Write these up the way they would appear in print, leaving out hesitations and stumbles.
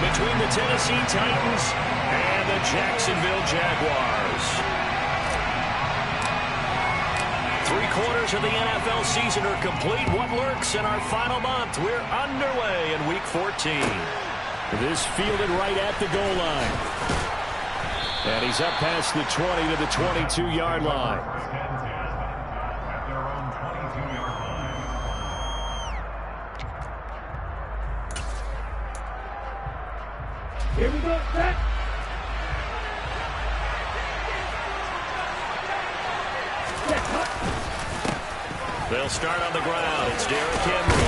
between the Tennessee Titans and the Jacksonville Jaguars. 3/4 of the NFL season are complete. What lurks in our final month? We're underway in Week 14. This fielded right at the goal line. And he's up past the 20 to the 22-yard line. Here we go, set. They'll start on the ground. It's Derrick Henry.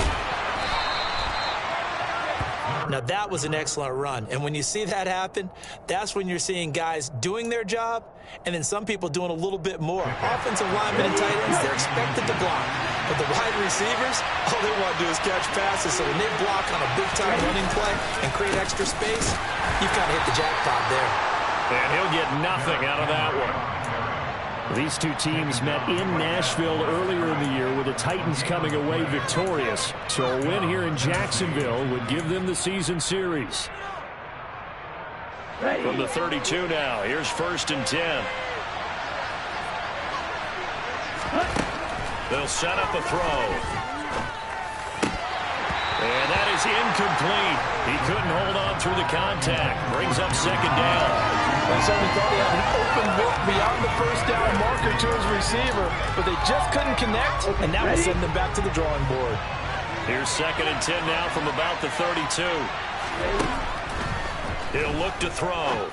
Now, that was an excellent run. And when you see that happen, that's when you're seeing guys doing their job and then some people doing a little bit more. Offensive linemen and tight ends, they're expected to block. But the wide receivers, all they want to do is catch passes. So when they block on a big-time running play and create extra space, you've kind of hit the jackpot there. And he'll get nothing out of that one. These two teams met in Nashville earlier in the year with the Titans coming away victorious. So a win here in Jacksonville would give them the season series. From the 32 now, here's 1st and 10. They'll set up a throw. And that is incomplete. He couldn't hold on through the contact. Brings up 2nd down. They certainly thought he had an open look beyond the 1st down marker to his receiver, but they just couldn't connect, and that will send them back to the drawing board. Here's 2nd and 10 now from about the 32. He'll look to throw.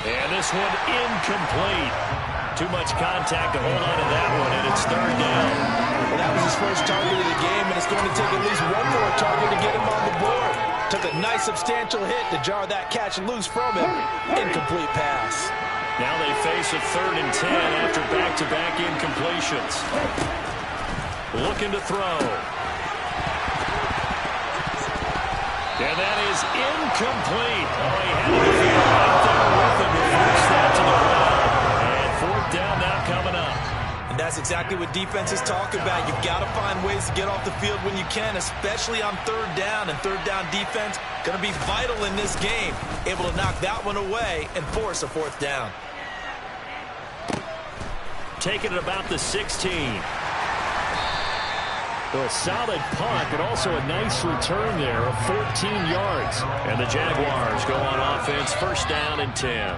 And this one incomplete. Too much contact to hold on to that one, and it's 3rd down. Well, that was his first target of the game, and it's going to take at least one more target to get him on the board. Took a nice substantial hit to jar that catch loose from him. Incomplete pass. Now they face a 3rd and 10 after back-to-back incompletions. Looking to throw. And that is incomplete. Oh, he had the field right there with him to force that to the ground. And 4th down now coming up. And that's exactly what defenses talk about. You've got to find ways to get off the field when you can, especially on 3rd down. And 3rd down defense going to be vital in this game. Able to knock that one away and force a 4th down. Taking it about the 16. So a solid punt, but also a nice return there of 14 yards. And the Jaguars go on offense, 1st down and 10.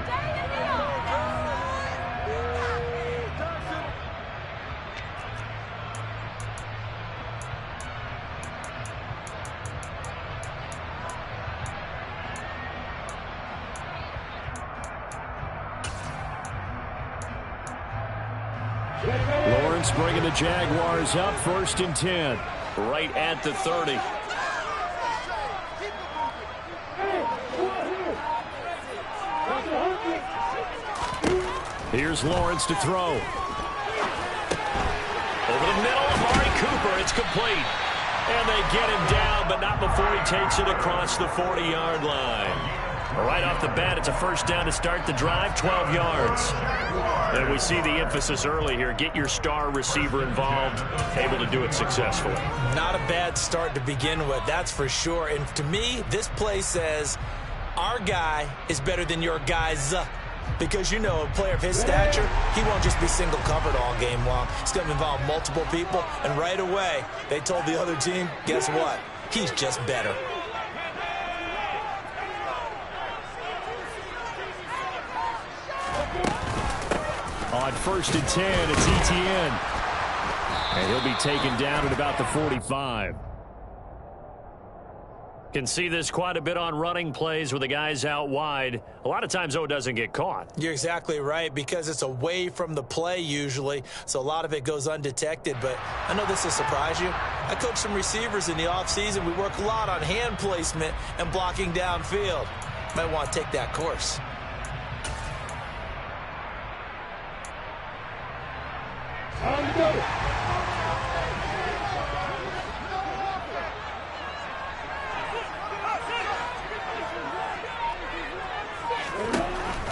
Lawrence bringing the Jaguars up, 1st and 10. Right at the 30. Here's Lawrence to throw. Over the middle, Amari Cooper, it's complete. And they get him down, but not before he takes it across the 40-yard line. Right off the bat, it's a 1st down to start the drive, 12 yards. And we see the emphasis early here. Get your star receiver involved, able to do it successfully. Not a bad start to begin with, that's for sure. And to me, this play says our guy is better than your guys. Because, you know, a player of his stature, he won't just be single covered all game long. It's going to involve multiple people. And right away, they told the other team, guess what? He's just better. On 1st and 10, it's Etienne. And he'll be taken down at about the 45. Can see this quite a bit on running plays with the guys out wide. A lot of times, though, it doesn't get caught. You're exactly right, because it's away from the play usually, so a lot of it goes undetected. But I know this will surprise you. I coach some receivers in the offseason. We work a lot on hand placement and blocking downfield. Might want to take that course.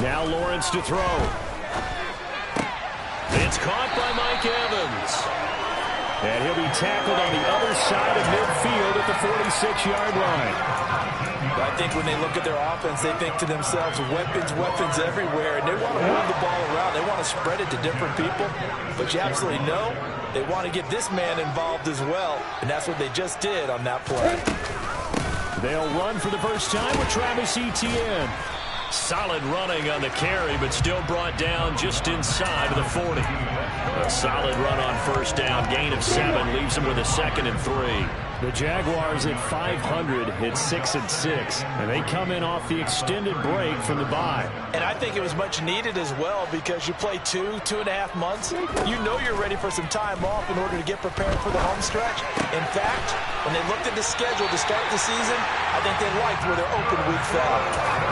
Now Lawrence to throw. It's caught by Mike Evans. And he'll be tackled on the other side of midfield at the 46-yard line. I think when they look at their offense, they think to themselves, weapons, weapons everywhere, and they want to move the ball around. They want to spread it to different people, but you absolutely know they want to get this man involved as well, and that's what they just did on that play. They'll run for the first time with Travis Etienne. Solid running on the carry, but still brought down just inside of the 40. A solid run on first down. Gain of 7 leaves them with a 2nd and 3. The Jaguars at 500 hit 6-6, and they come in off the extended break from the bye. And I think it was much needed as well because you play 2.5 months. You know you're ready for some time off in order to get prepared for the home stretch. In fact, when they looked at the schedule to start the season, I think they liked where their open week fell.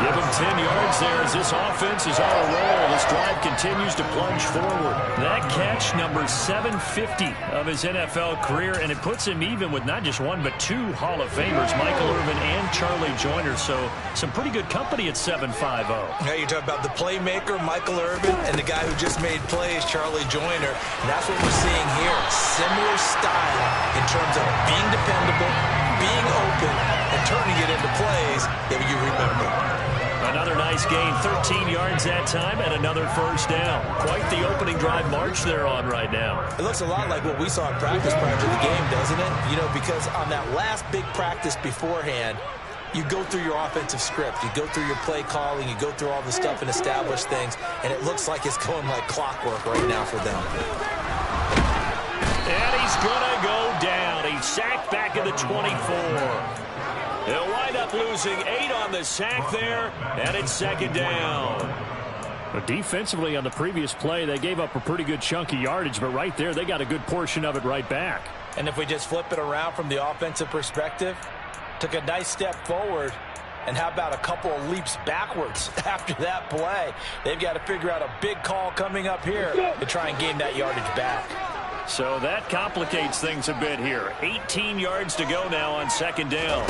Give them 10 yards there as this offense is on a roll. This drive continues to plunge forward. That catch, number 750 of his NFL career, and it puts him even with not just one but 2 Hall of Famers, Michael Irvin and Charlie Joyner. So some pretty good company at 750. Now you talk about the playmaker, Michael Irvin, and the guy who just made plays, Charlie Joyner. And that's what we're seeing here. Similar style in terms of being dependable, being open, and turning it into plays that you remember. Another nice gain, 13 yards that time, and another first down. Quite the opening drive march they're on right now. It looks a lot like what we saw in practice prior to the game, doesn't it? You know, because on that last big practice beforehand, you go through your offensive script. You go through your play calling. You go through all the stuff and establish things, and it looks like it's going like clockwork right now for them. And he's going to go down. He's sacked back at the 24. They'll wind up losing 8 on the sack there, and it's 2nd down. But defensively on the previous play, they gave up a pretty good chunk of yardage, but right there, they got a good portion of it right back. And if we just flip it around from the offensive perspective, took a nice step forward, and how about a couple of leaps backwards after that play? They've got to figure out a big call coming up here to try and gain that yardage back. So that complicates things a bit here. 18 yards to go now on 2nd down.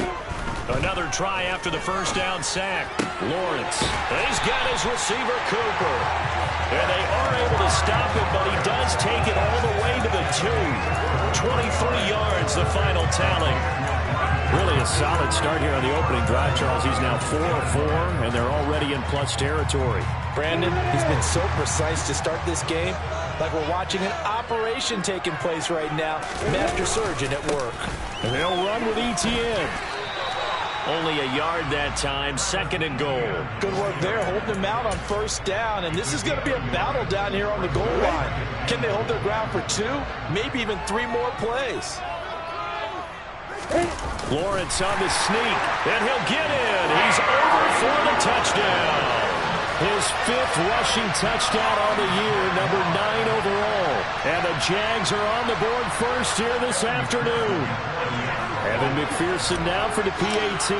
Another try after the first down sack. Lawrence. He's got his receiver, Cooper. And they are able to stop it, but he does take it all the way to the 2. 23 yards, the final tally. Really a solid start here on the opening drive, Charles. He's now 4 of 4, and they're already in plus territory. Brandon, he's been so precise to start this game, like we're watching an operation taking place right now. Master surgeon at work. And they'll run with Etienne. Only a yard that time, 2nd and goal. Good work there, holding them out on first down, and this is going to be a battle down here on the goal line. Can they hold their ground for 2, maybe even 3 more plays? Lawrence on the sneak, and he'll get in. He's over for the touchdown. His 5th rushing touchdown on the year, number 9 overall. And the Jags are on the board first here this afternoon. Evan McPherson now for the PAT.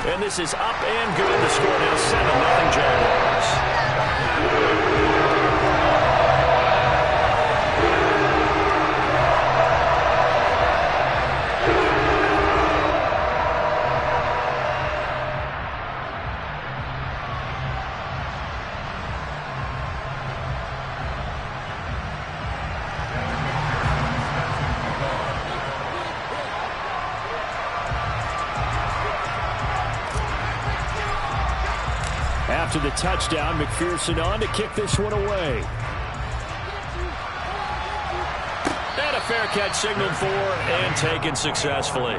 And this is up and good. The score now 7-0 Jaguars. After the touchdown, McPherson on to kick this one away. And a fair catch signaled for and taken successfully.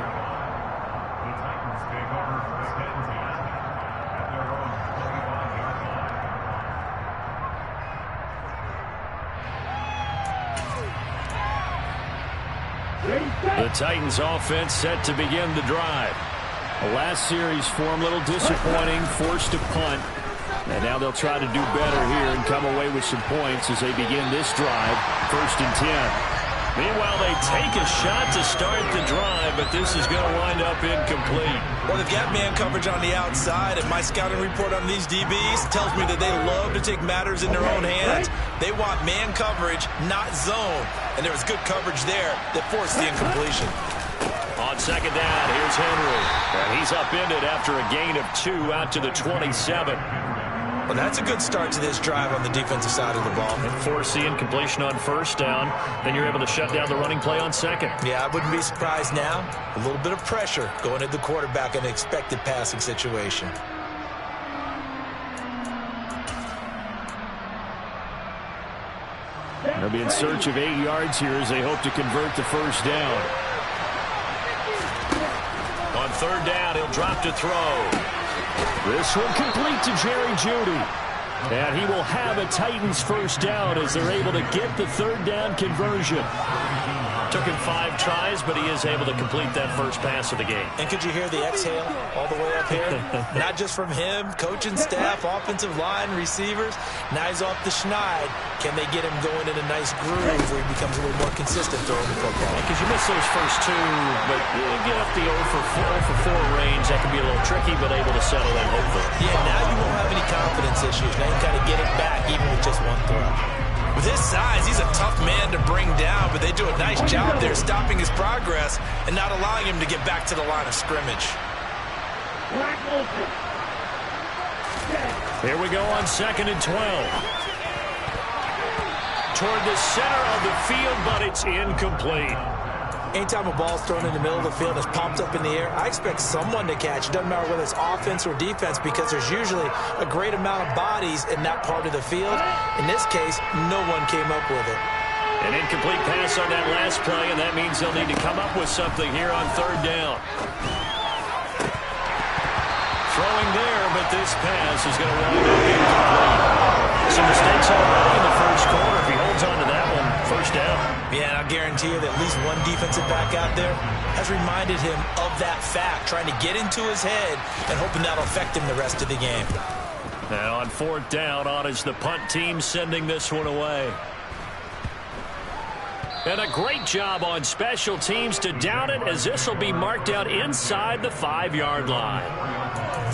The Titans offense set to begin the drive. The last series for him, a little disappointing, forced to punt. And now they'll try to do better here and come away with some points as they begin this drive, 1st and 10. Meanwhile, they take a shot to start the drive, but this is going to wind up incomplete. Well, they've got man coverage on the outside, and my scouting report on these DBs tells me that they love to take matters in their own hands. They want man coverage, not zone. And there was good coverage there that forced the incompletion. On 2nd down, here's Henry. And he's upended after a gain of 2 out to the 27. Well, that's a good start to this drive on the defensive side of the ball. And foreseeing completion on first down, then you're able to shut down the running play on second. Yeah, I wouldn't be surprised now. A little bit of pressure going at the quarterback in an expected passing situation. They'll be in search of 8 yards here as they hope to convert the first down. On third down, he'll drop to throw. This one complete to Jerry Jeudy. And he will have a Titans first down as they're able to get the third down conversion. Took him 5 tries, but he is able to complete that first pass of the game. And could you hear the exhale all the way up here? Not just from him, coaching staff, offensive line, receivers. Now he's off the schneid. Can they get him going in a nice groove where he becomes a little more consistent throwing the football? Because you miss those first 2, but you get up the 0 for 4 range. That can be a little tricky, but able to settle in, hopefully. Yeah, now you won't have any confidence issues. Now you kind of get it back even with just one throw. With his size, he's a tough man to bring down, but they do a nice job there stopping his progress and not allowing him to get back to the line of scrimmage. Here we go on 2nd and 12. Toward the center of the field, but it's incomplete. Anytime a ball's thrown in the middle of the field and it's popped up in the air, I expect someone to catch. It doesn't matter whether it's offense or defense because there's usually a great amount of bodies in that part of the field. In this case, no one came up with it. An incomplete pass on that last play, and that means they'll need to come up with something here on third down. Throwing there, but this pass is going to wind up incomplete. Some mistakes already in the first quarter. If he holds on to that one, first down. Yeah, and I'll guarantee you that at least one defensive back out there has reminded him of that fact, trying to get into his head and hoping that'll affect him the rest of the game. Now on fourth down, on is the punt team sending this one away. And a great job on special teams to down it, as this will be marked out inside the 5-yard line.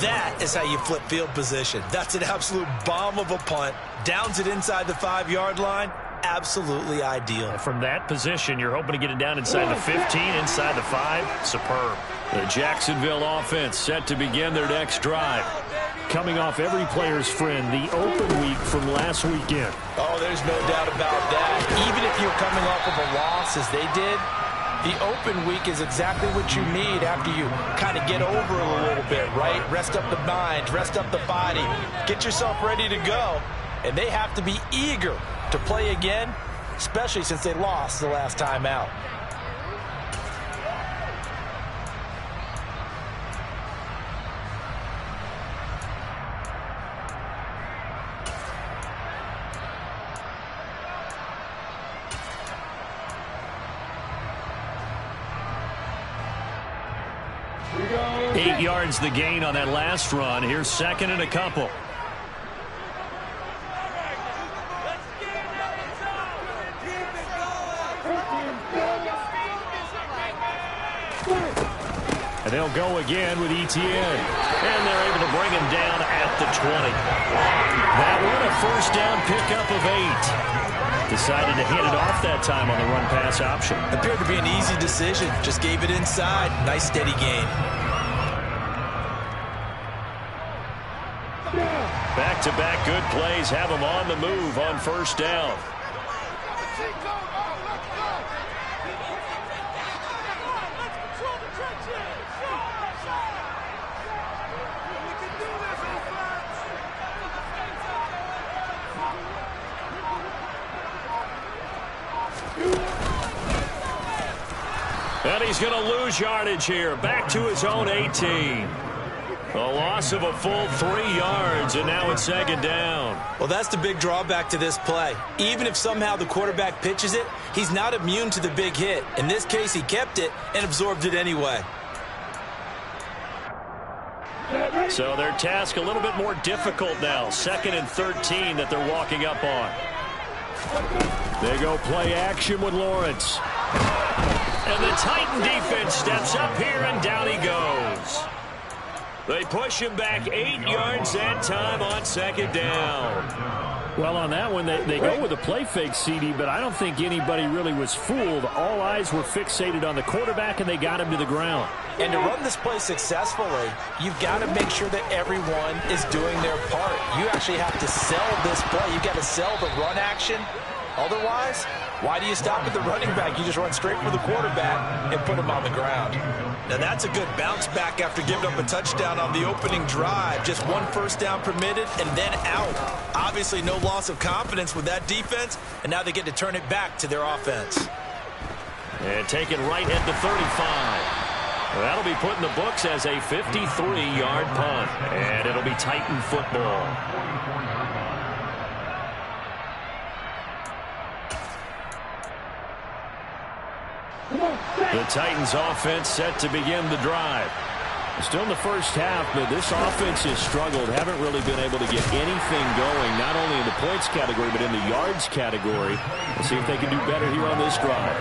That is how you flip field position. That's an absolute bomb of a punt. Downs it inside the 5-yard line. Absolutely ideal. And from that position, you're hoping to get it down inside the 15, inside the 5. Superb. The Jacksonville offense set to begin their next drive. Coming off every player's friend, the open week from last weekend. Oh, there's no doubt about that. Even if you're coming off of a loss as they did, the open week is exactly what you need after you kind of get over a little bit, right? Rest up the mind, rest up the body, get yourself ready to go. And they have to be eager to play again, especially since they lost the last time out. Eight yards the gain on that last run. Here's second and a couple. And they'll go again with Etienne. And they're able to bring him down at the 20. That one a first down pickup of 8. Decided to hand it off that time on the run-pass option. Appeared to be an easy decision. Just gave it inside. Nice steady gain. Back-to-back good plays have them on the move on first down. And he's going to lose yardage here. Back to his own 18. A loss of a full 3 yards, and now it's second down. Well, that's the big drawback to this play. Even if somehow the quarterback pitches it, he's not immune to the big hit. In this case, he kept it and absorbed it anyway. So their task a little bit more difficult now. 2nd and 13 that they're walking up on. They go play action with Lawrence. And the Titan defense steps up here, and down he goes. They push him back 8 yards that time on second down. Well, on that one, they go with a play fake, CD, but I don't think anybody really was fooled. All eyes were fixated on the quarterback, and they got him to the ground. And to run this play successfully, you've got to make sure that everyone is doing their part. You actually have to sell this play. You've got to sell the run action. Otherwise, why do you stop at the running back? You just run straight for the quarterback and put him on the ground. Now that's a good bounce back after giving up a touchdown on the opening drive. Just one first down permitted and then out. Obviously no loss of confidence with that defense, and now they get to turn it back to their offense. And taken right at the 35. That'll be put in the books as a 53-yard punt. And it'll be Titan football. The Titans offense set to begin the drive. Still in the first half, but this offense has struggled. Haven't really been able to get anything going, not only in the points category, but in the yards category. We'll see if they can do better here on this drive.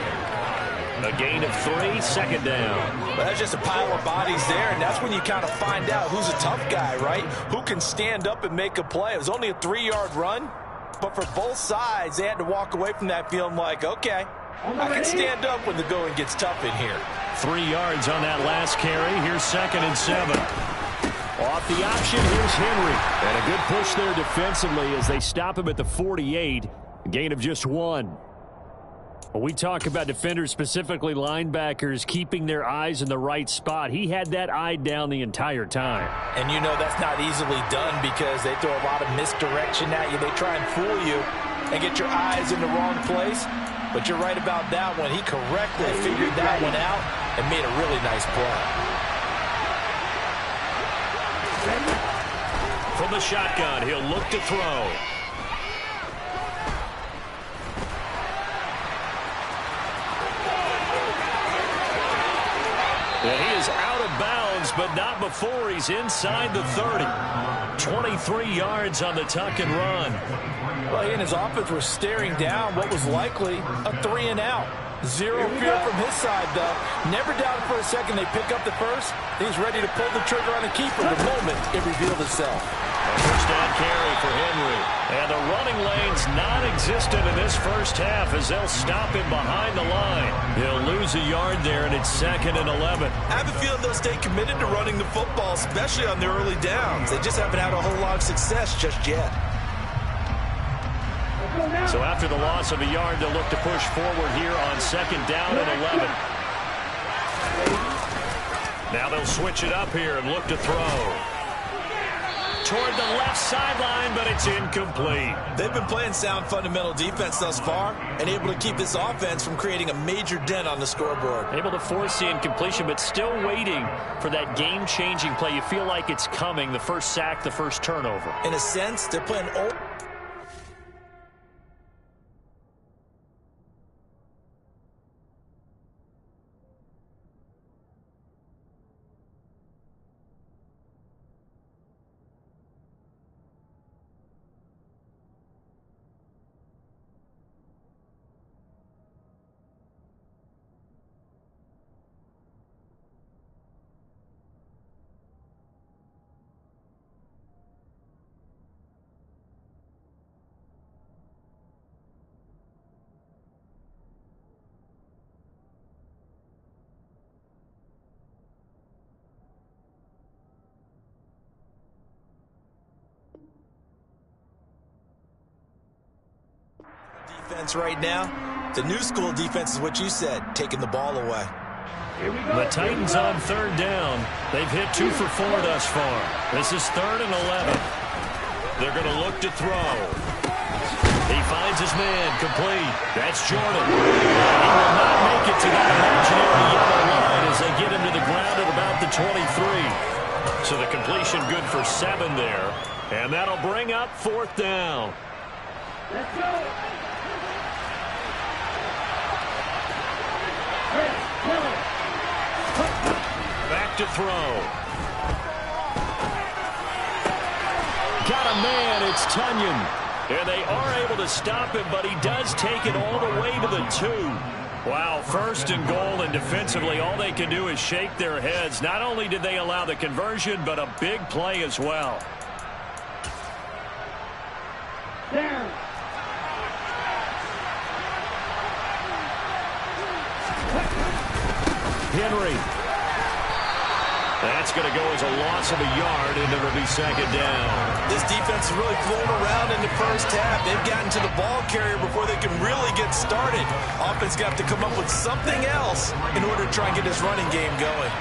A gain of 3, second down. Well, that's just a pile of bodies there, and that's when you kind of find out who's a tough guy, right? Who can stand up and make a play. It was only a 3-yard run, but for both sides, they had to walk away from that feeling like, okay, I can stand up when the going gets tough in here. 3 yards on that last carry. Here's 2nd and 7. Off the option, here's Henry. And a good push there defensively as they stop him at the 48. A gain of just 1. When we talk about defenders, specifically linebackers, keeping their eyes in the right spot, he had that eye down the entire time. And you know that's not easily done because they throw a lot of misdirection at you. They try and fool you and get your eyes in the wrong place. But you're right about that one. He correctly figured that one out and made a really nice play. From the shotgun, he'll look to throw. And he is out of bounds, but not before he's inside the 30. 23 yards on the tuck and run. Well, he and his offense were staring down what was likely a 3-and-out. Zero fear from his side, though. Never doubted for a second they pick up the first. He's ready to pull the trigger on the keeper the moment it revealed itself. A first down carry for Henry. And the running lane's non-existent in this first half as they'll stop him behind the line. He'll lose a yard there, and it's 2nd and 11. I have a feeling they'll stay committed to running the football, especially on their early downs. They just haven't had a whole lot of success just yet. So after the loss of a yard, they'll look to push forward here on 2nd down and 11. Now they'll switch it up here and look to throw. Toward the left sideline, but it's incomplete. They've been playing sound fundamental defense thus far and able to keep this offense from creating a major dent on the scoreboard. Able to force the incompletion, but still waiting for that game-changing play. You feel like it's coming, the first sack, the first turnover. In a sense, they're playing old. Defense right now. The new school defense is what you said, taking the ball away. The Titans on 3rd down. They've hit 2 for 4 thus far. This is 3rd and 11. They're going to look to throw. He finds his man, complete. That's Jordan. He will not make it to that imaginary yellow line as they get him to the ground at about the 23. So the completion good for 7 there. And that'll bring up 4th down. Let's go. Back to throw. Got a man, it's Tunyon. And they are able to stop him, but he does take it all the way to the 2. Wow, 1st and goal, and defensively all they can do is shake their heads. Not only did they allow the conversion, but a big play as well. Down. Henry. That's going to go as a loss of a yard, and it'll be second down. This defense is really flown around in the first half. They've gotten to the ball carrier before they can really get started. Offense got to come up with something else in order to try and get this running game going.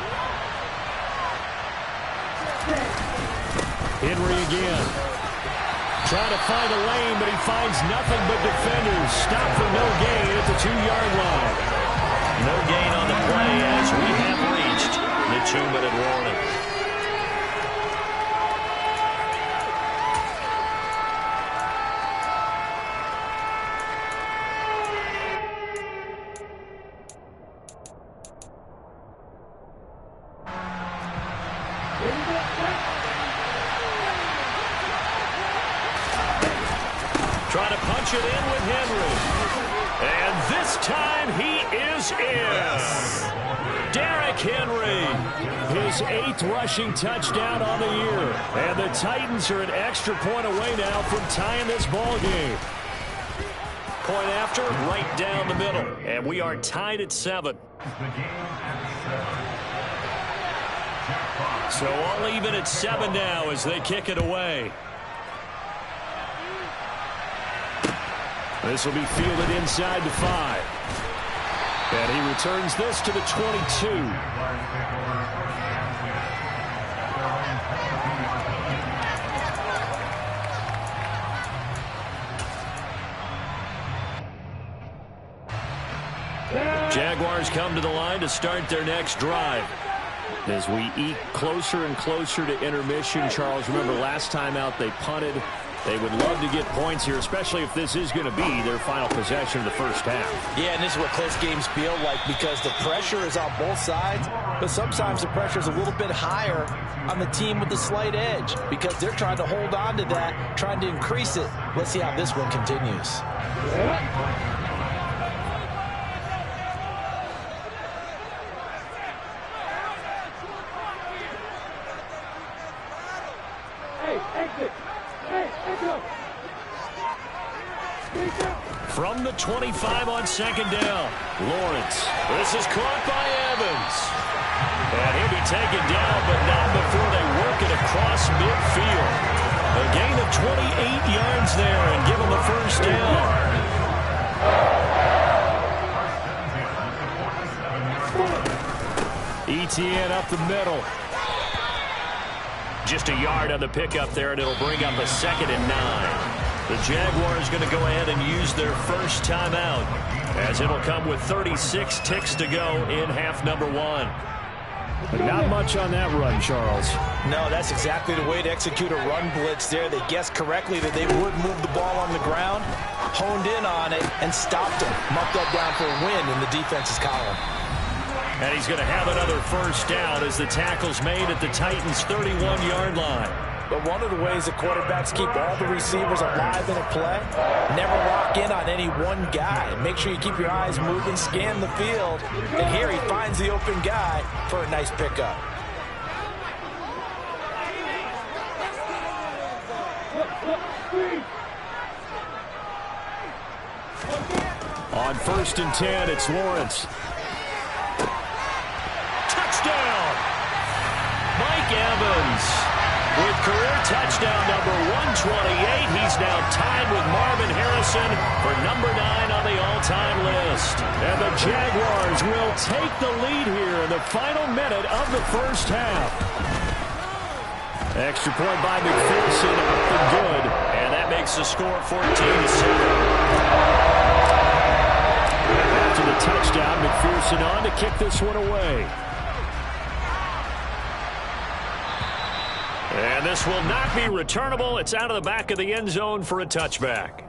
Henry again. Trying to find a lane, but he finds nothing but defenders. Stop for no gain at the 2-yard line. No gain on the play as we have reached the 2-minute warning. Trying to punch it in with Henry. And this time he is in. Derrick Henry. His 8th rushing touchdown on the year. And the Titans are an extra point away now from tying this ball game. Point after, right down the middle. And we are tied at 7. So all even at 7 now as they kick it away. This will be fielded inside the 5. And he returns this to the 22. Jaguars come to the line to start their next drive. As we eke closer and closer to intermission, Charles, remember last time out they punted. They would love to get points here, especially if this is going to be their final possession of the first half. Yeah, and this is what close games feel like because the pressure is on both sides, but sometimes the pressure is a little bit higher on the team with the slight edge because they're trying to hold on to that, trying to increase it. Let's see how this one continues. From the 25 on second down, Lawrence. This is caught by Evans. And he'll be taken down, but not before they work it across midfield. A gain of 28 yards there and give him a first down. ETN up the middle. Just a yard on the pickup there, and it'll bring up a 2nd and 9. The Jaguars going to go ahead and use their first timeout as it'll come with 36 ticks to go in half number 1. But not much on that run, Charles. No, that's exactly the way to execute a run blitz there. They guessed correctly that they would move the ball on the ground, honed in on it, and stopped them. Marked that down for a win in the defense's column. And he's going to have another first down as the tackle's made at the Titans' 31-yard line. But one of the ways the quarterbacks keep all the receivers alive in a play, never lock in on any one guy. Make sure you keep your eyes moving, scan the field. And here he finds the open guy for a nice pickup. On 1st and 10, it's Lawrence. Touchdown! Mike Evans. With career touchdown number 128, he's now tied with Marvin Harrison for number 9 on the all-time list. And the Jaguars will take the lead here in the final minute of the first half. Extra point by McPherson, up and good. And that makes the score 14-7. After the touchdown, McPherson on to kick this one away. And this will not be returnable. It's out of the back of the end zone for a touchback.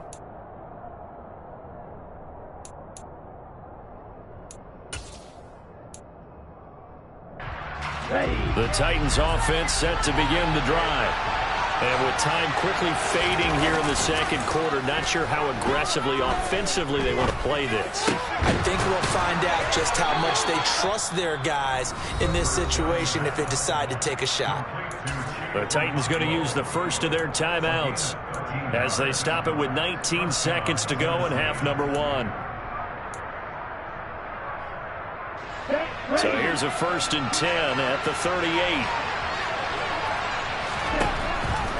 The Titans offense set to begin the drive. And with time quickly fading here in the second quarter, not sure how aggressively, offensively they want to play this. I think we'll find out just how much they trust their guys in this situation if they decide to take a shot. The Titans going to use the first of their timeouts as they stop it with 19 seconds to go in half number 1. So here's a 1st and 10 at the 38.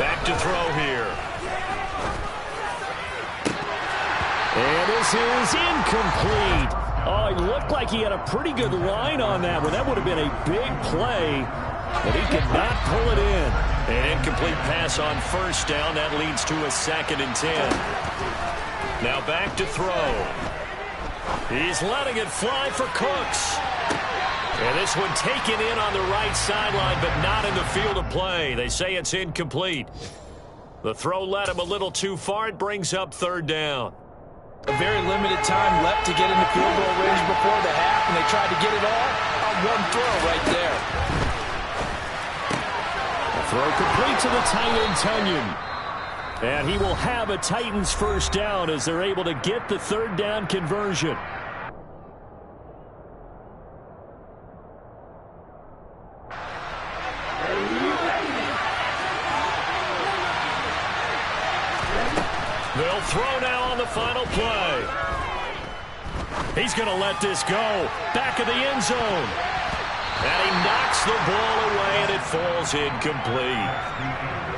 Back to throw here. And this is incomplete. Oh, it looked like he had a pretty good line on that one. That would have been a big play, but he could not pull it in. An incomplete pass on 1st down. That leads to a 2nd and 10. Now back to throw. He's letting it fly for Cooks. And this one taken in on the right sideline, but not in the field of play. They say it's incomplete. The throw led him a little too far. It brings up 3rd down. A very limited time left to get into field goal range before the half, and they tried to get it all on one throw right there. A throw complete to the tight end, Tunyon. And he will have a Titans 1st down as they're able to get the 3rd down conversion. They'll throw now on the final play. He's going to let this go. Back of the end zone. And he knocks the ball away, and it falls incomplete.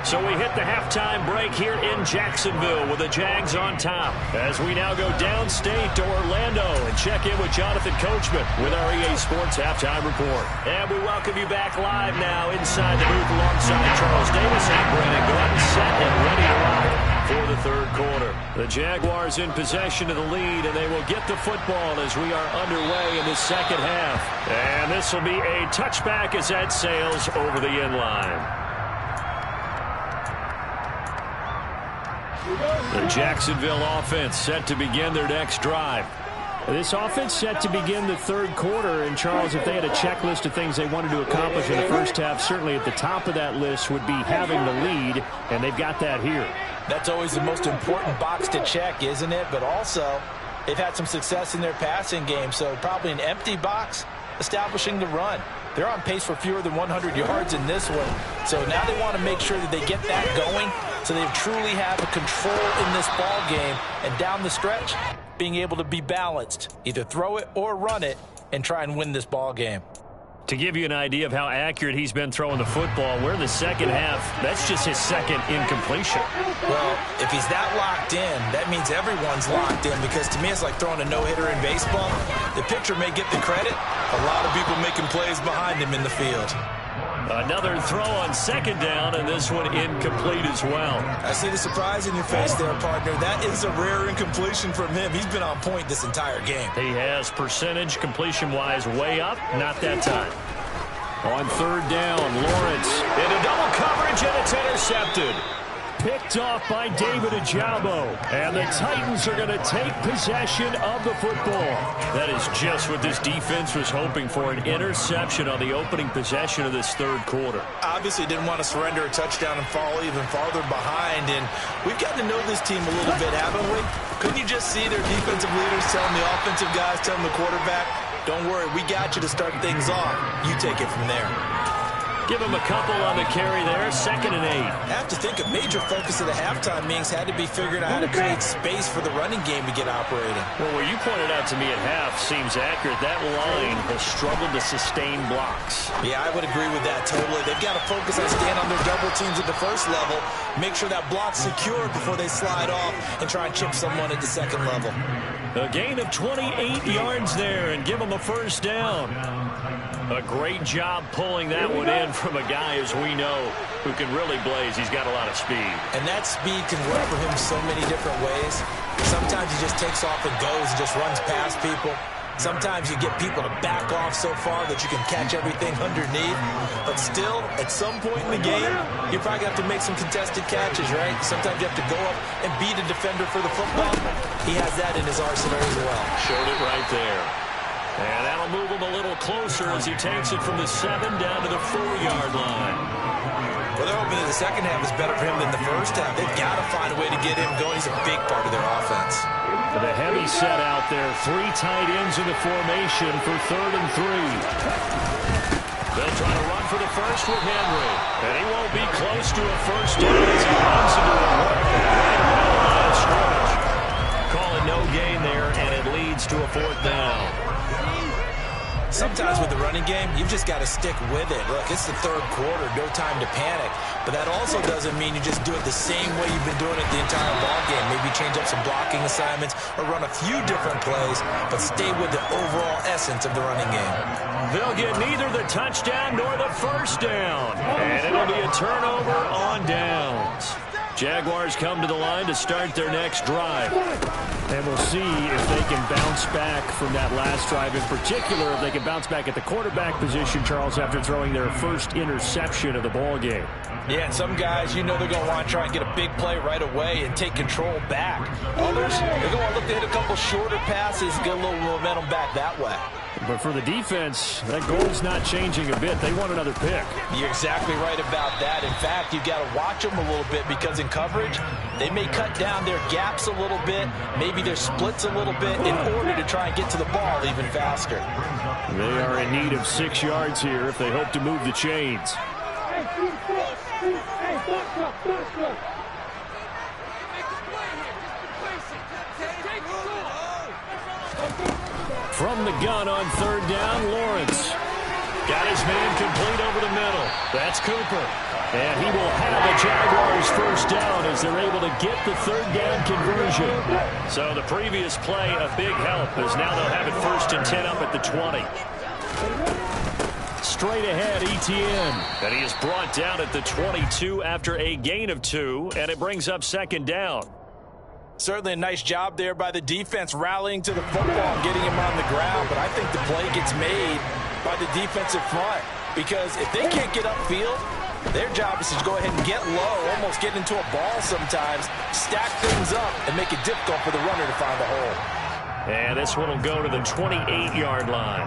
So we hit the halftime break here in Jacksonville with the Jags on top. As we now go downstate to Orlando and check in with Jonathan Coachman with our EA Sports Halftime Report. And we welcome you back live now inside the booth alongside Charles Davis and Brandon Gordon, set and ready to rock for the 3rd quarter. The Jaguars in possession of the lead, and they will get the football as we are underway in the 2nd half. And this will be a touchback as that sails over the end line. The Jacksonville offense set to begin their next drive. This offense set to begin the 3rd quarter, and Charles, if they had a checklist of things they wanted to accomplish in the 1st half, certainly at the top of that list would be having the lead, and they've got that here. That's always the most important box to check, isn't it? But also, they've had some success in their passing game, so probably an empty box establishing the run. They're on pace for fewer than 100 yards in this one, so now they want to make sure that they get that going so they truly have a control in this ball game, and down the stretch, being able to be balanced, either throw it or run it, and try and win this ball game. To give you an idea of how accurate he's been throwing the football, we're in the 2nd half. That's just his 2nd incompletion. Well, if he's that locked in, that means everyone's locked in, because to me it's like throwing a no-hitter in baseball. The pitcher may get the credit. A lot of people making plays behind him in the field. Another throw on 2nd down, and this one incomplete as well. I see the surprise in your face there, partner. That is a rare incompletion from him. He's been on point this entire game. He has percentage completion-wise way up, not that time. On 3rd down, Lawrence into double coverage, and it's intercepted. Picked off by David Ojabo, and the Titans are going to take possession of the football. That is just what this defense was hoping for, an interception on the opening possession of this 3rd quarter. Obviously didn't want to surrender a touchdown and fall even farther behind, and we've gotten to know this team a little bit, haven't we? Couldn't you just see their defensive leaders telling the offensive guys, telling the quarterback, don't worry, we got you to start things off. You take it from there. Give him a couple on the carry there, 2nd and 8. I have to think a major focus of the halftime meetings had to be figuring out how to create space for the running game to get operating. Well, what you pointed out to me at half seems accurate. That line has struggled to sustain blocks. Yeah, I would agree with that totally. They've got to focus on staying on their double teams at the 1st level, make sure that block's secure before they slide off and try and chip someone at the 2nd level. A gain of 28 yards there and give them a 1st down. A great job pulling that one in from a guy, as we know, who can really blaze. He's got a lot of speed. And that speed can run for him so many different ways. Sometimes he just takes off and goes and just runs past people. Sometimes you get people to back off so far that you can catch everything underneath. But still, at some point in the game, you probably have to make some contested catches, right? Sometimes you have to go up and beat a defender for the football. He has that in his arsenal as well. Showed it right there. And that'll move him a little closer as he takes it from the 7 down to the 4-yard line. Well, they're hoping that the 2nd half is better for him than the 1st half. They've got to find a way to get him going. He's a big part of their offense. The heavy set out there. 3 tight ends in the formation for 3rd and 3. They'll try to run for the 1st with Henry. And he won't be close to a 1st down as he runs into a wall right around the line of scrimmage. Call it no gain there, and it leads to a 4th down. Sometimes with the running game, you've just got to stick with it. Look, it's the third quarter, no time to panic. But that also doesn't mean you just do it the same way you've been doing it the entire ball game. Maybe change up some blocking assignments or run a few different plays, but stay with the overall essence of the running game. They'll get neither the touchdown nor the first down. And it'll be a turnover on downs. Jaguars come to the line to start their next drive. And we'll see if they can bounce back from that last drive. In particular, if they can bounce back at the quarterback position, Charles, after throwing their first interception of the ball game. Yeah, and some guys, you know they're going to want to try and get a big play right away and take control back. Others, they're going to look to hit a couple shorter passes, get a little momentum back that way. But for the defense, that goal's not changing a bit. They want another pick. You're exactly right about that. In fact, you've got to watch them a little bit because in coverage, they may cut down their gaps a little bit, maybe their splits a little bit in order to try and get to the ball even faster. They are in need of 6 yards here if they hope to move the chains. From the gun on third down, Lawrence. Got his man complete over the middle. That's Cooper. And he will have the Jaguars first down as they're able to get the third down conversion. So the previous play, a big help, as now they'll have it 1st and 10 up at the 20. Straight ahead, Etienne. And he is brought down at the 22 after a gain of 2, and it brings up 2nd down. Certainly a nice job there by the defense rallying to the football and getting him on the ground, but I think the play gets made by the defensive front because if they can't get upfield, their job is to go ahead and get low, almost get into a ball sometimes, stack things up, and make it difficult for the runner to find the hole. And this one will go to the 28-yard line.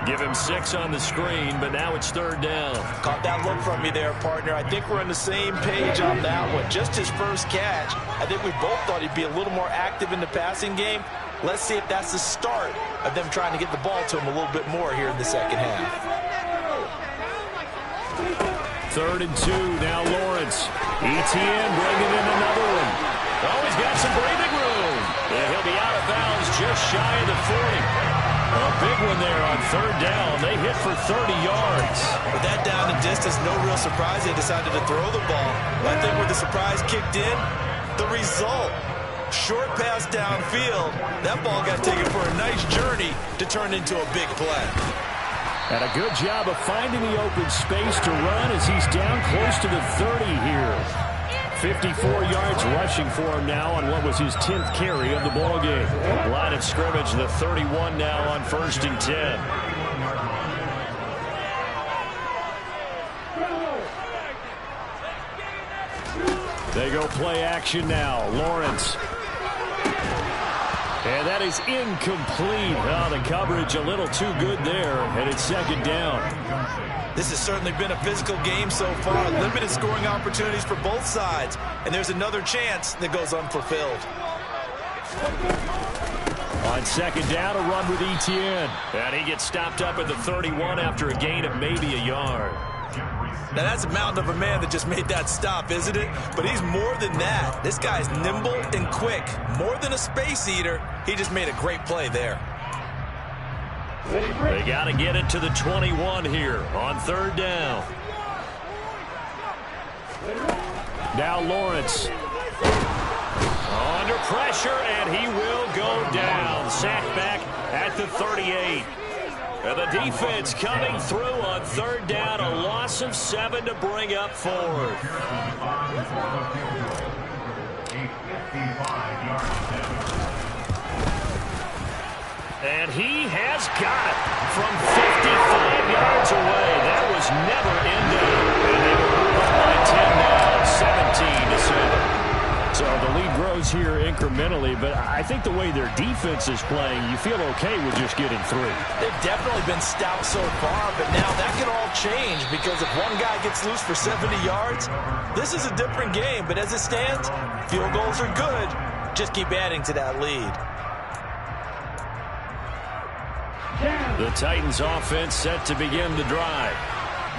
Give him 6 on the screen, but now it's 3rd down. Caught that look from me there, partner. I think we're on the same page on that one. Just his first catch. I think we both thought he'd be a little more active in the passing game. Let's see if that's the start of them trying to get the ball to him a little bit more here in the second half. 3rd and 2, now Lawrence. Etienne bringing in another one. Oh, he's got some breathing room. And he'll be out of bounds just shy of the 40. A big one there on 3rd down. They hit for 30 yards. With that down and distance, no real surprise they decided to throw the ball. I think where the surprise kicked in, the result. Short pass downfield. That ball got taken for a nice journey to turn into a big play. And a good job of finding the open space to run as he's down close to the 30 here. 54 yards rushing for him now on what was his 10th carry of the ball game. Line of scrimmage, the 31 now on 1st and 10. They go play action now. Lawrence. And that is incomplete. Oh, the coverage a little too good there, and it's 2nd down. This has certainly been a physical game so far. Limited scoring opportunities for both sides. And there's another chance that goes unfulfilled. On 2nd down, a run with Etienne. And he gets stopped up at the 31 after a gain of maybe a yard. Now, that's a mountain of a man that just made that stop, isn't it? But he's more than that. This guy's nimble and quick. More than a space eater, he just made a great play there. They got to get it to the 21 here on 3rd down. Now Lawrence. Under pressure, and he will go down. Sacked back at the 38. And the defense coming through on 3rd down. A loss of 7 to bring up 4th. And he has got it from 55 yards away. That was never in doubt. And they will move up by 10 now, 17-7. So the lead grows here incrementally, but I think the way their defense is playing, you feel okay with just getting 3. They've definitely been stout so far, but now that can all change because if one guy gets loose for 70 yards, this is a different game. But as it stands, field goals are good. Just keep adding to that lead. The Titans offense set to begin the drive.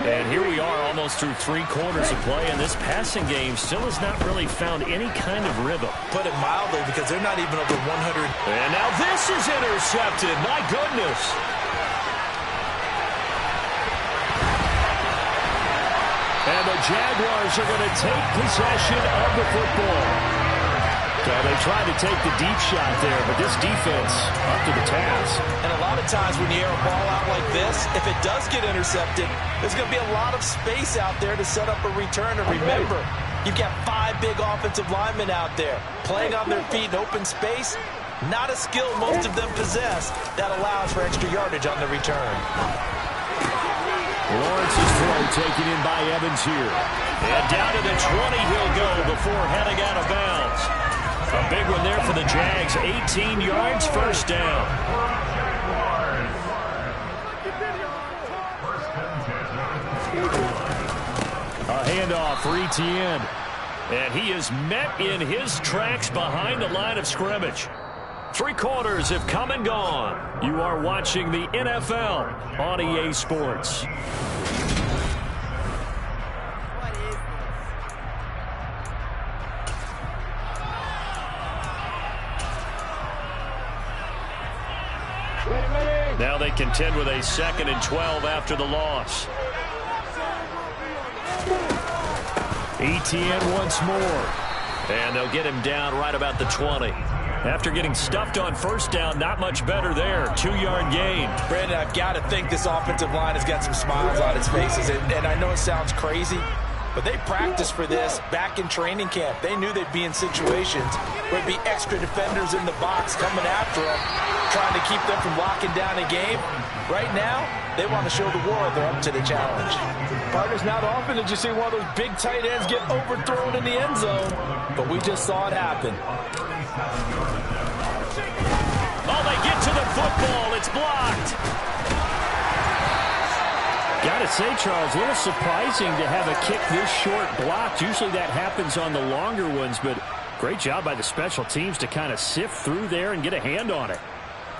And here we are almost through 3 quarters of play, and this passing game still has not really found any kind of rhythm. Put it mildly, because they're not even over 100. And now this is intercepted. My goodness. the Jaguars are going to take possession of the football. So they tried to take the deep shot there, but this defense up to the task. And a lot of times when you air a ball out like this, if it does get intercepted, there's going to be a lot of space out there to set up a return. And remember, you've got 5 big offensive linemen out there playing on their feet in open space. Not a skill most of them possess that allows for extra yardage on the return. Lawrence's throw taken in by Evans here. And down to the 20 he'll go before heading out of bounds. A big one there for the Jags. 18 yards, first down. A handoff for Etienne. And he is met in his tracks behind the line of scrimmage. 3 quarters have come and gone. You are watching the NFL on EA Sports. Now they contend with a 2nd and 12 after the loss. Etienne once more. And they'll get him down right about the 20. After getting stuffed on first down, not much better there. 2-yard gain. Brandon, I've got to think this offensive line has got some smiles on its faces. And I know it sounds crazy, but they practiced for this back in training camp. They knew they'd be in situations where there'd be extra defenders in the box coming after them, trying to keep them from locking down a game. Right now, they want to show the world they're up to the challenge. Partners, not often did you see one of those big tight ends get overthrown in the end zone, but we just saw it happen. Oh, they get to the football. It's blocked. Got to say, Charles, a little surprising to have a kick this short blocked. Usually that happens on the longer ones, but great job by the special teams to kind of sift through there and get a hand on it.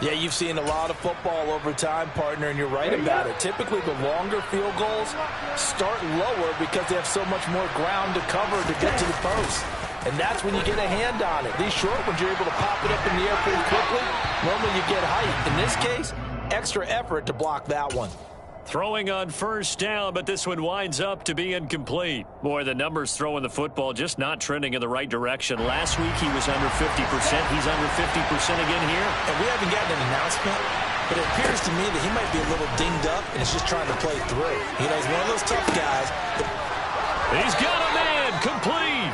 Yeah, you've seen a lot of football over time, partner, and you're right about it. Typically, the longer field goals start lower because they have so much more ground to cover to get to the post. And that's when you get a hand on it. These short ones, you're able to pop it up in the air pretty quickly. Normally, you get height. In this case, extra effort to block that one. Throwing on first down, but this one winds up to be incomplete. Boy, the numbers throwing the football just not trending in the right direction. Last week he was under 50%. He's under 50% again here. And we haven't gotten an announcement, but it appears to me that he might be a little dinged up and is just trying to play through. You know, he's one of those tough guys. He's got a man, complete.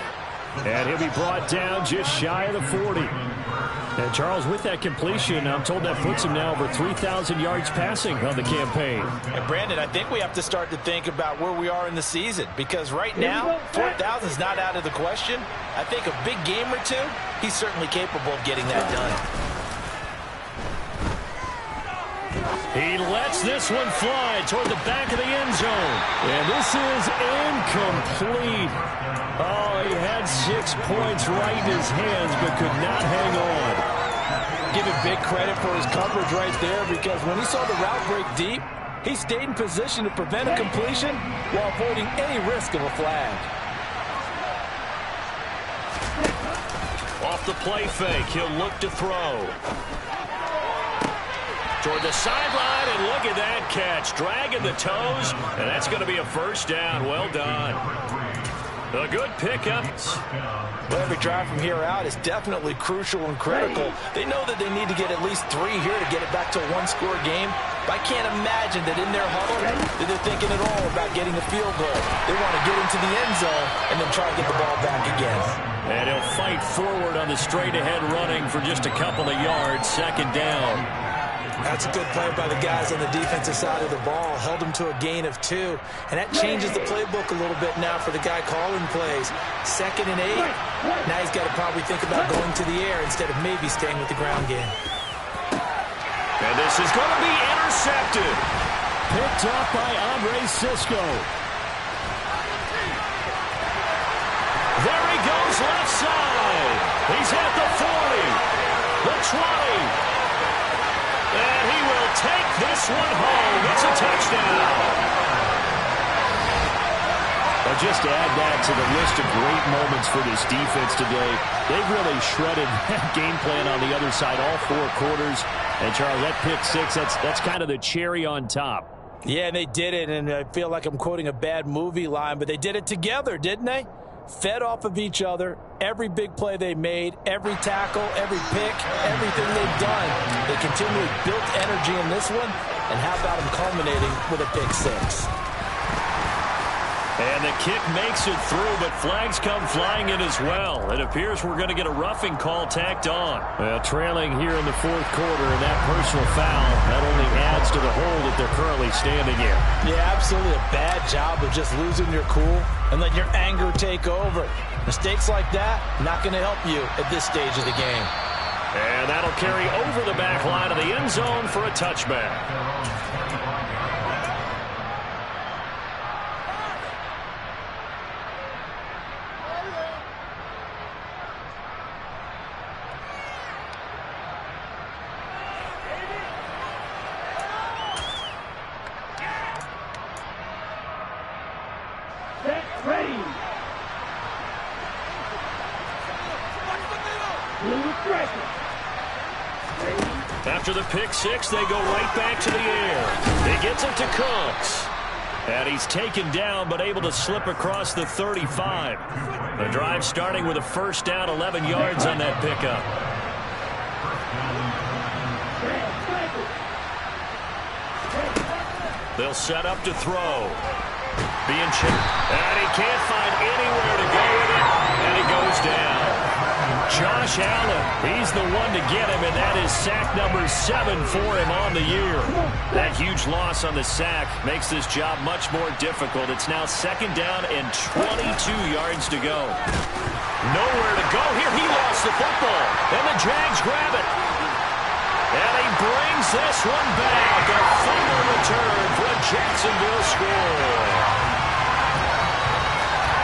And he'll be brought down just shy of the 40. And, Charles, with that completion, I'm told that puts him now over 3,000 yards passing on the campaign. And, Brandon, I think we have to start to think about where we are in the season because right now, 4,000 is not out of the question. I think a big game or two, he's certainly capable of getting that done. He lets this one fly toward the back of the end zone. And this is incomplete. Oh, he had 6 points right in his hands but could not hang on. Give him big credit for his coverage right there because when he saw the route break deep, he stayed in position to prevent a completion while avoiding any risk of a flag. Off the play fake, he'll look to throw. Toward the sideline, and look at that catch. Dragging the toes, and that's going to be a first down. Well done. A good pickup. Well, every drive from here out is definitely crucial and critical. They know that they need to get at least 3 here to get it back to a one-score game. But I can't imagine that in their huddle that they're thinking at all about getting a field goal. They want to get into the end zone and then try to get the ball back again. And he'll fight forward on the straight-ahead running for just a couple of yards. Second down. That's a good play by the guys on the defensive side of the ball. Held him to a gain of 2. And that changes the playbook a little bit now for the guy calling plays. 2nd and 8. Now he's got to probably think about going to the air instead of maybe staying with the ground game. And this is going to be intercepted. Picked up by Andre Sisco. There he goes left side. He's at the 40. The 20. And he will take this one home. It's a touchdown. Well, just to add that to the list of great moments for this defense today, they've really shredded that game plan on the other side all 4 quarters. And, Charles, that pick 6, that's kind of the cherry on top. Yeah, and they did it, and I feel like I'm quoting a bad movie line, but they did it together, didn't they? Fed off of each other, every big play they made, every tackle, every pick, everything they've done. They continually built energy in this one, and how about them culminating with a pick six? And the kick makes it through, but flags come flying in as well. It appears we're going to get a roughing call tacked on. Well, trailing here in the fourth quarter, and that personal foul not only adds to the hole that they're currently standing in. Yeah, absolutely a bad job of just losing your cool and letting your anger take over. Mistakes like that, not going to help you at this stage of the game. And that'll carry over the back line of the end zone for a touchback. After the pick six, they go right back to the air. He gets it to Cooks. And he's taken down, but able to slip across the 35. The drive starting with a first down, 11 yards on that pickup. They'll set up to throw. Being chipped. And he can't find anywhere to go with it. And he goes down. Josh Allen, he's the one to get him, and that is sack number 7 for him on the year. That huge loss on the sack makes this job much more difficult. It's now second down and 22 yards to go. Nowhere to go here. He lost the football, and the Jags grab it. And he brings this one back. A fumble return for a Jacksonville score.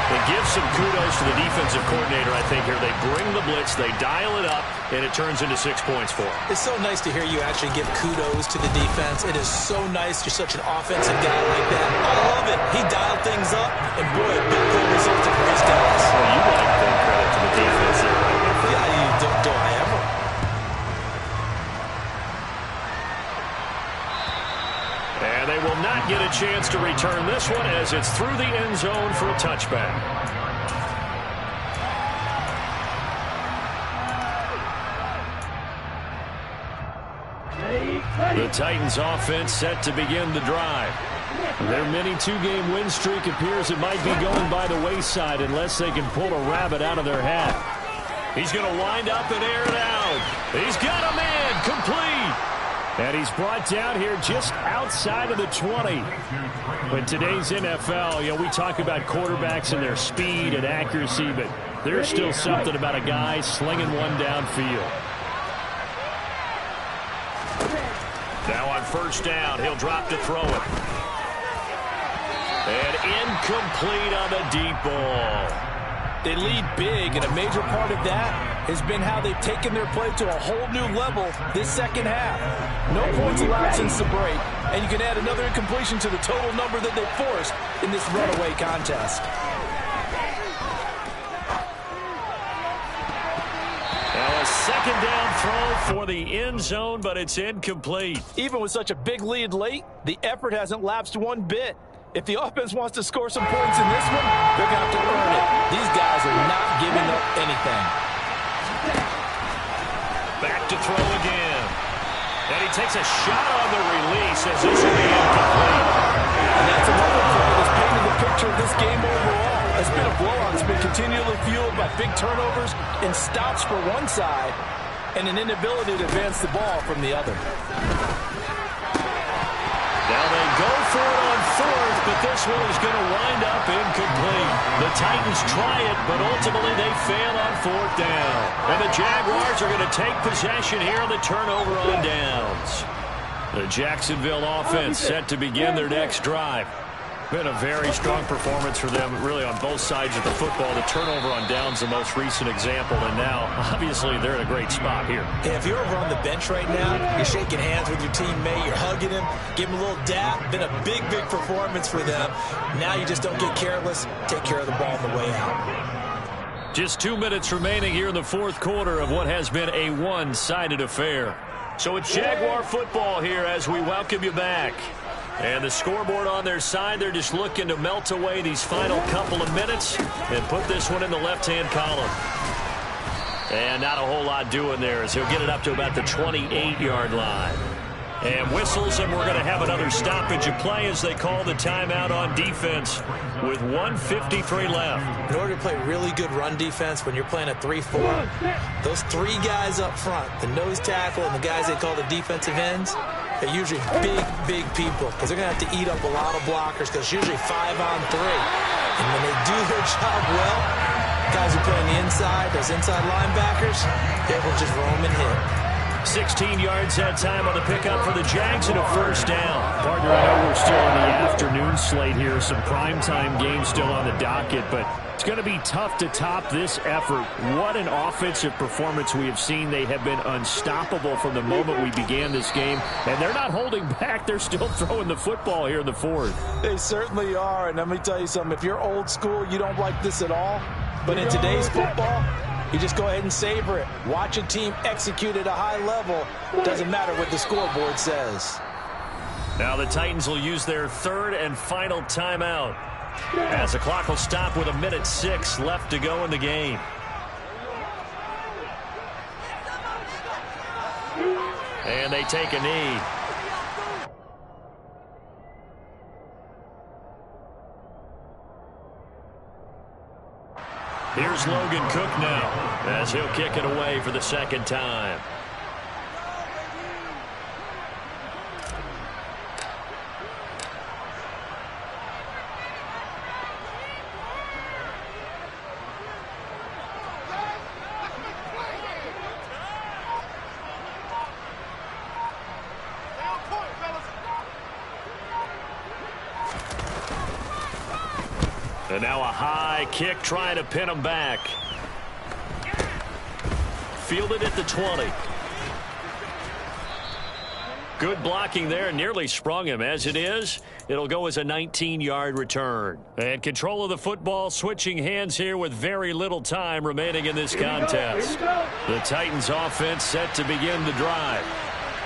It gives some kudos to the defensive coordinator, I think, here. They bring the blitz, they dial it up, and it turns into 6 points for them. It's so nice to hear you actually give kudos to the defense. It is so nice. You're such an offensive guy like that. I love it. He dialed things up, and boy, a big good result for these guys. Well, you like to give credit to the defense here, right? Yeah, do I ever? And they will not get a chance to return this one as it's through the end zone for a touchback. The Titans offense set to begin the drive. Their mini two-game win streak appears it might be going by the wayside unless they can pull a rabbit out of their hat. He's going to wind up and air it out. He's got a man complete. And he's brought down here just outside of the 20. But today's NFL, you know, we talk about quarterbacks and their speed and accuracy, but there's still something about a guy slinging one downfield. Now on first down, he'll drop to throw it. And incomplete on the deep ball. They lead big, and a major part of that has been how they've taken their play to a whole new level this second half. No points allowed since the break, and you can add another incompletion to the total number that they forced in this runaway contest. Now a second down throw for the end zone, but it's incomplete. Even with such a big lead late, the effort hasn't lapsed one bit. If the offense wants to score some points in this one, they're going to have to earn it. These guys are not giving up anything. Back to throw again. And he takes a shot on the release as this will be incomplete. And that's another play that's painted the picture of this game overall. It's been a blowout. It's been continually fueled by big turnovers and stops for one side and an inability to advance the ball from the other. Now they go for it on fourth, but this one is going to wind up incomplete. The Titans try it, but ultimately they fail on fourth down. And the Jaguars are going to take possession here on the turnover on downs. The Jacksonville offense set to begin their next drive. Been a very strong performance for them, really, on both sides of the football. The turnover on downs, the most recent example, and now, obviously, they're in a great spot here. Yeah, if you're over on the bench right now, you're shaking hands with your teammate, you're hugging him, give him a little dap. Been a big, big performance for them. Now you just don't get careless. Take care of the ball on the way out. Just 2 minutes remaining here in the fourth quarter of what has been a one-sided affair. So it's Jaguar football here as we welcome you back. And the scoreboard on their side, they're just looking to melt away these final couple of minutes and put this one in the left-hand column. And not a whole lot doing there as he'll get it up to about the 28-yard line. And whistles, and we're going to have another stoppage of play as they call the timeout on defense with 1:53 left. In order to play really good run defense when you're playing a 3-4, those three guys up front, the nose tackle and the guys they call the defensive ends, they're usually big people because they're going to have to eat up a lot of blockers because it's usually 5-on-3. And when they do their job well, guys who play on the inside, those inside linebackers, they will just roam and hit. 16 yards that time on the pickup for the Jags and a first down. Partner, I know we're still in the afternoon slate here. Some primetime games still on the docket, but it's going to be tough to top this effort. What an offensive performance we have seen. They have been unstoppable from the moment we began this game, and they're not holding back. They're still throwing the football here in the fourth. They certainly are, and let me tell you something. If you're old school, you don't like this at all, but in today's football, you just go ahead and savor it. Watch a team execute at a high level. Doesn't matter what the scoreboard says. Now the Titans will use their third and final timeout as the clock will stop with 1:06 left to go in the game. And they take a knee. Here's Logan Cook now as he'll kick it away for the second time. And now a high kick trying to pin him back. Fielded at the 20. Good blocking there, nearly sprung him. As it is, it'll go as a 19-yard return. And control of the football switching hands here with very little time remaining in this contest. The Titans offense set to begin the drive.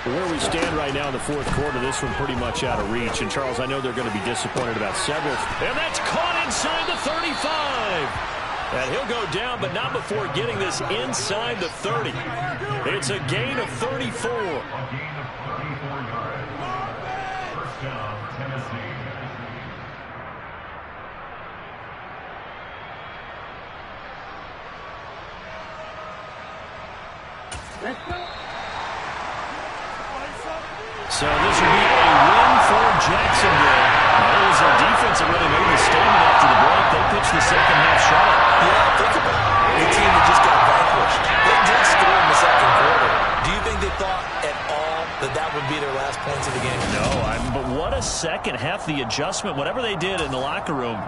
Where we stand right now in the fourth quarter, this one pretty much out of reach. And, Charles, I know they're going to be disappointed about several. And that's caught inside the 35. And he'll go down, but not before getting this inside the 30. It's a gain of 34. Let's go. So this will be a win for Jacksonville. It was their defense that really made the statement after the break. They pitched the second half shot. Yeah, think about the team that just got vanquished. They did score in the second quarter. Do you think they thought at all that that would be their last points of the game? No, but what a second half, the adjustment, whatever they did in the locker room.